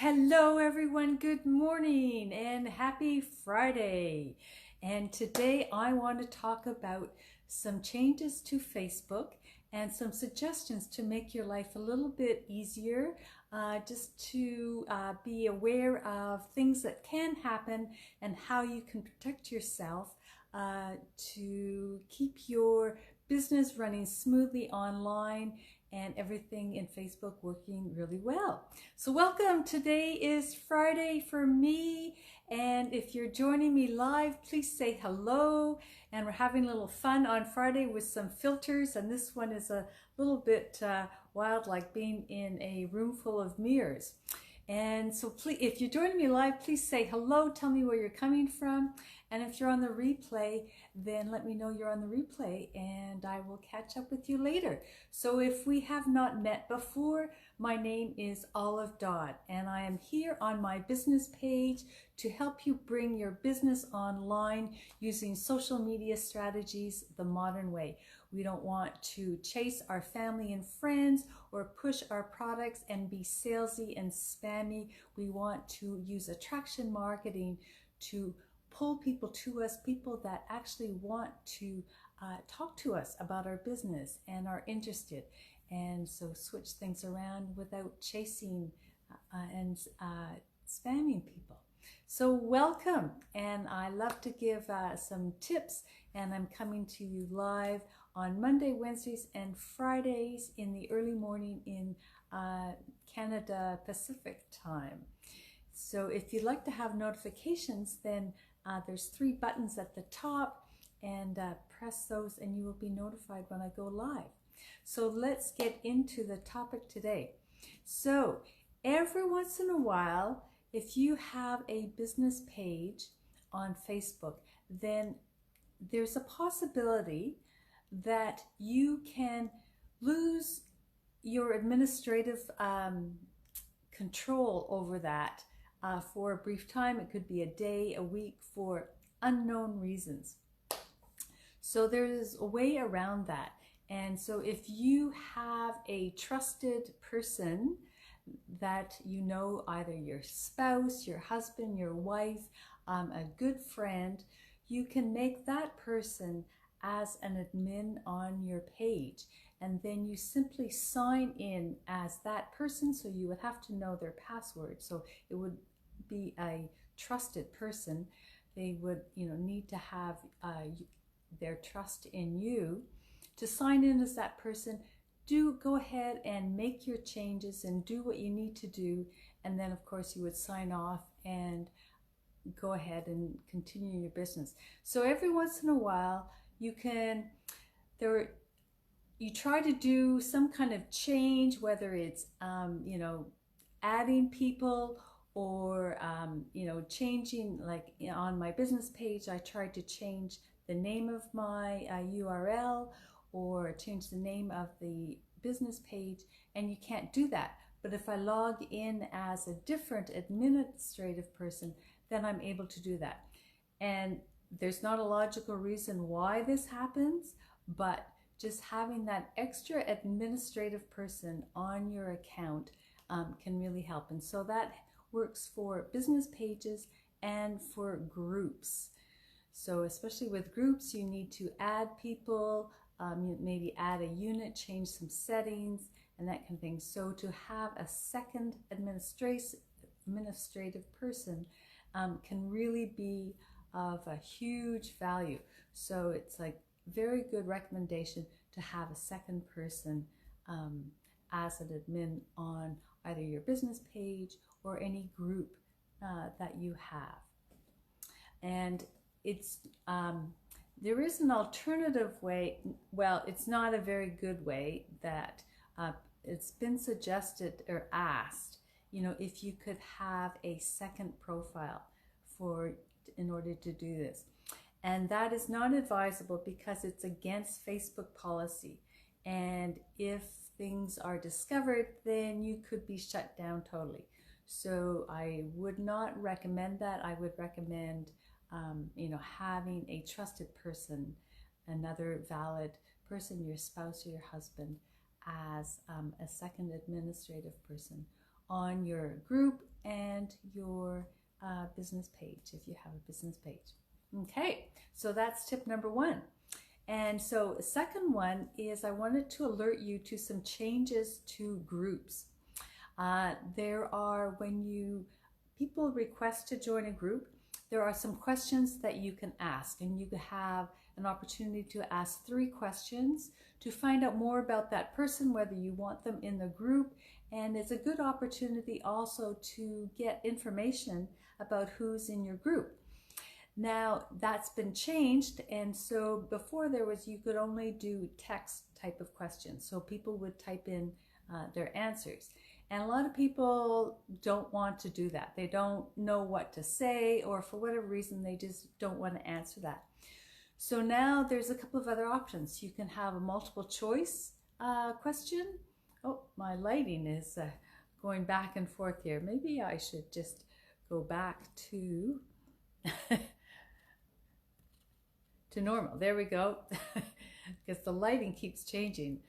Hello, everyone. Good morning and happy Friday. And today I want to talk about some changes to Facebook and some suggestions to make your life a little bit easier, just to be aware of things that can happen and how you can protect yourself to keep your business running smoothly online and everything in Facebook working really well. So welcome. Today is Friday for me, and if you're joining me live, please say hello. And we're having a little fun on Friday with some filters, and this one is a little bit wild, like being in a room full of mirrors. And so please, if you're joining me live, please say hello, tell me where you're coming from. And if you're on the replay, then let me know you're on the replay and I will catch up with you later. So if we have not met before, my name is Olive Dodd and I am here on my business page to help you bring your business online using social media strategies the modern way. We don't want to chase our family and friends or push our products and be salesy and spammy. We want to use attraction marketing to pull people to us, people that actually want to talk to us about our business and are interested. And so switch things around without chasing and spamming people. So welcome, and I love to give some tips, and I'm coming to you live on Monday, Wednesdays, and Fridays in the early morning in Canada Pacific time. So if you'd like to have notifications, then there's 3 buttons at the top, and press those and you will be notified when I go live. So let's get into the topic today. So every once in a while, if you have a business page on Facebook, then there's a possibility that you can lose your administrative control over that for a brief time. It could be a day, a week, for unknown reasons. So there's a way around that. And so if you have a trusted person that you know, either your spouse, your husband, your wife, a good friend, you can make that person as an admin on your page. And then you simply sign in as that person. So you would have to know their password. So it would be a trusted person. They would, need to have their trust in you to sign in as that person. Go ahead and make your changes and do what you need to do. And then of course you would sign off and go ahead and continue your business. So every once in a while you try to do some kind of change, whether it's adding people or changing, like on my business page I tried to change the name of my URL or change the name of the business page, and you can't do that. But if I log in as a different administrative person, then I'm able to do that. And there's not a logical reason why this happens, but just having that extra administrative person on your account can really help. And so that works for business pages and for groups. So especially with groups, you need to add people, maybe add a unit, change some settings, and that kind of thing. So to have a second administrative person can really be of a huge value. So it's like very good recommendation to have a second person as an admin on either your business page or any group that you have. And it's there is an alternative way. Well, it's not a very good way that it's been suggested or asked, if you could have a second profile in order to do this. And that is not advisable because it's against Facebook policy. And if things are discovered, then you could be shut down totally. So I would not recommend that. I would recommend having a trusted person, another valid person, your spouse or your husband, as a second administrative person on your group and your business page if you have a business page. Okay, so that's tip number one. And so the second one is I wanted to alert you to some changes to groups. There are, when people request to join a group, there are some questions that you can ask, and you have an opportunity to ask 3 questions to find out more about that person, whether you want them in the group. And it's a good opportunity also to get information about who's in your group. Now that's been changed, and so before you could only do text type of questions, so people would type in their answers, and a lot of people don't want to do that. They don't know what to say, or for whatever reason they just don't want to answer that. So now there's a couple of other options. You can have a multiple choice question. Oh, my lighting is going back and forth here. Maybe I should just go back to to normal. There we go. Because the lighting keeps changing.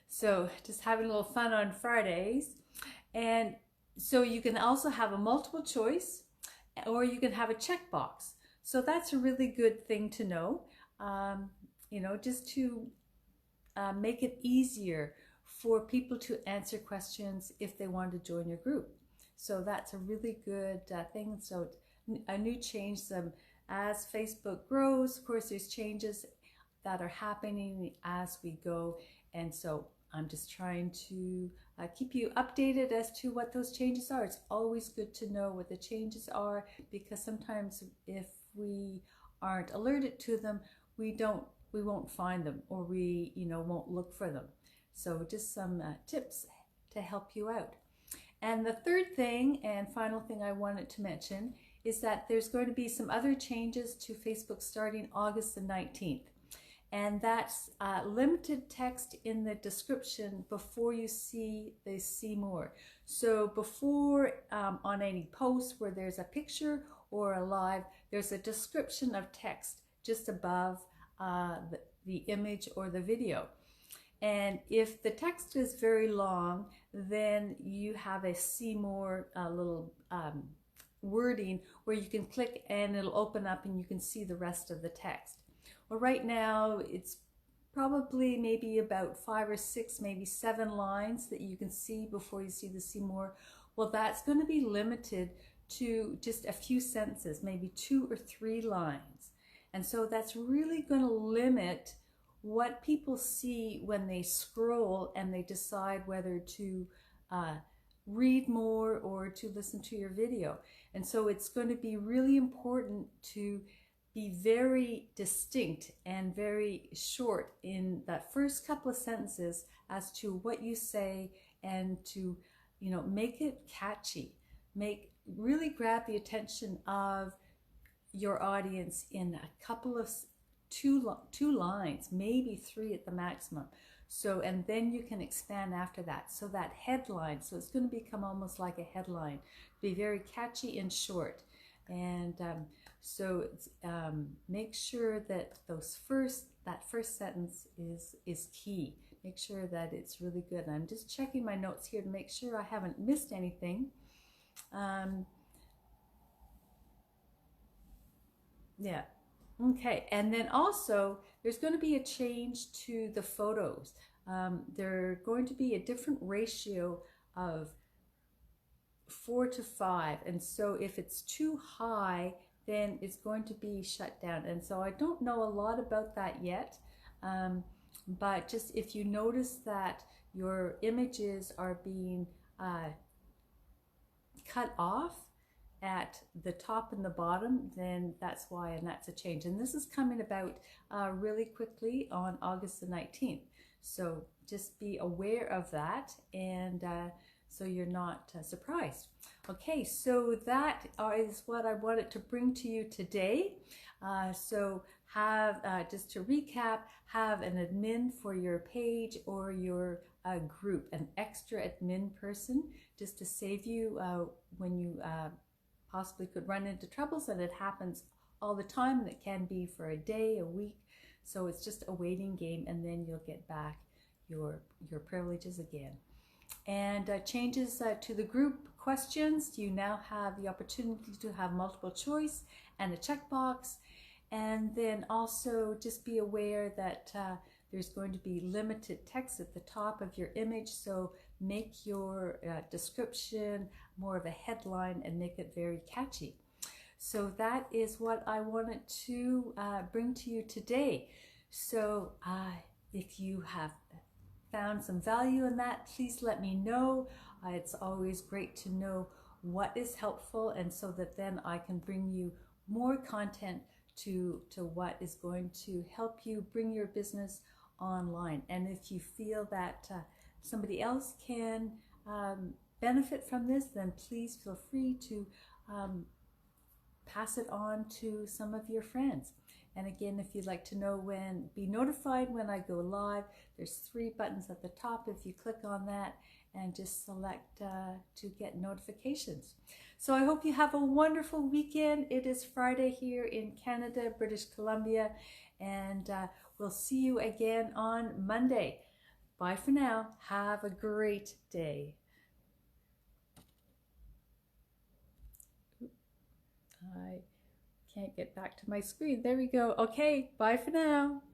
So just having a little fun on Fridays. And so you can also have a multiple choice, or you can have a checkbox. So that's a really good thing to know, just to make it easier for people to answer questions if they want to join your group. So that's a really good thing. So a new change. As Facebook grows, of course, there's changes that are happening as we go. And so I'm just trying to keep you updated as to what those changes are. It's always good to know what the changes are, because sometimes if we aren't alerted to them, we won't find them, or we won't look for them. So just some tips to help you out. And the third thing and final thing I wanted to mention is that there's going to be some other changes to Facebook starting August the 19th. And that's limited text in the description before you see the see more. So before on any post where there's a picture or a live, there's a description of text just above the image or the video. And if the text is very long, then you have a see more little wording where you can click and it'll open up and you can see the rest of the text. Well, right now it's probably maybe about 5 or 6, maybe 7 lines that you can see before you see the see more. Well, that's going to be limited to just a few sentences, maybe 2 or 3 lines. And so that's really going to limit what people see when they scroll and they decide whether to read more or to listen to your video. And so it's going to be really important to be very distinct and very short in that first couple of sentences as to what you say, and to make it catchy, really grab the attention of your audience in a couple of two lines, maybe 3 at the maximum. So, and then you can expand after that. So that headline, so it's going to become almost like a headline, be very catchy and short. And so make sure that that first sentence is key. Make sure that it's really good. And I'm just checking my notes here to make sure I haven't missed anything. Yeah. Okay, and then also there's going to be a change to the photos. They're going to be a different ratio of 4 to 5, and so if it's too high, then it's going to be shut down. And so I don't know a lot about that yet, but just if you notice that your images are being cut off at the top and the bottom, then that's why, and that's a change. And this is coming about really quickly on August the 19th. So just be aware of that, and so you're not surprised. Okay, so that is what I wanted to bring to you today. So have, just to recap, have an admin for your page or your group, an extra admin person, just to save you when you possibly could run into troubles, and it happens all the time, and it can be for a day, a week. So it's just a waiting game, and then you'll get back your privileges again. And changes to the group questions. You now have the opportunity to have multiple choice and a checkbox. And then also just be aware that there's going to be limited text at the top of your image. So make your description more of a headline and make it very catchy. So that is what I wanted to bring to you today. So if you have found some value in that, please let me know. It's always great to know what is helpful, and so that then I can bring you more content to what is going to help you bring your business online. And if you feel that somebody else can benefit from this, then please feel free to pass it on to some of your friends. And again, if you'd like to be notified when I go live, there's 3 buttons at the top. If you click on that and just select to get notifications. So I hope you have a wonderful weekend. It is Friday here in Canada, British Columbia, and we'll see you again on Monday. Bye for now. Have a great day. I can't get back to my screen. There we go. Okay, bye for now.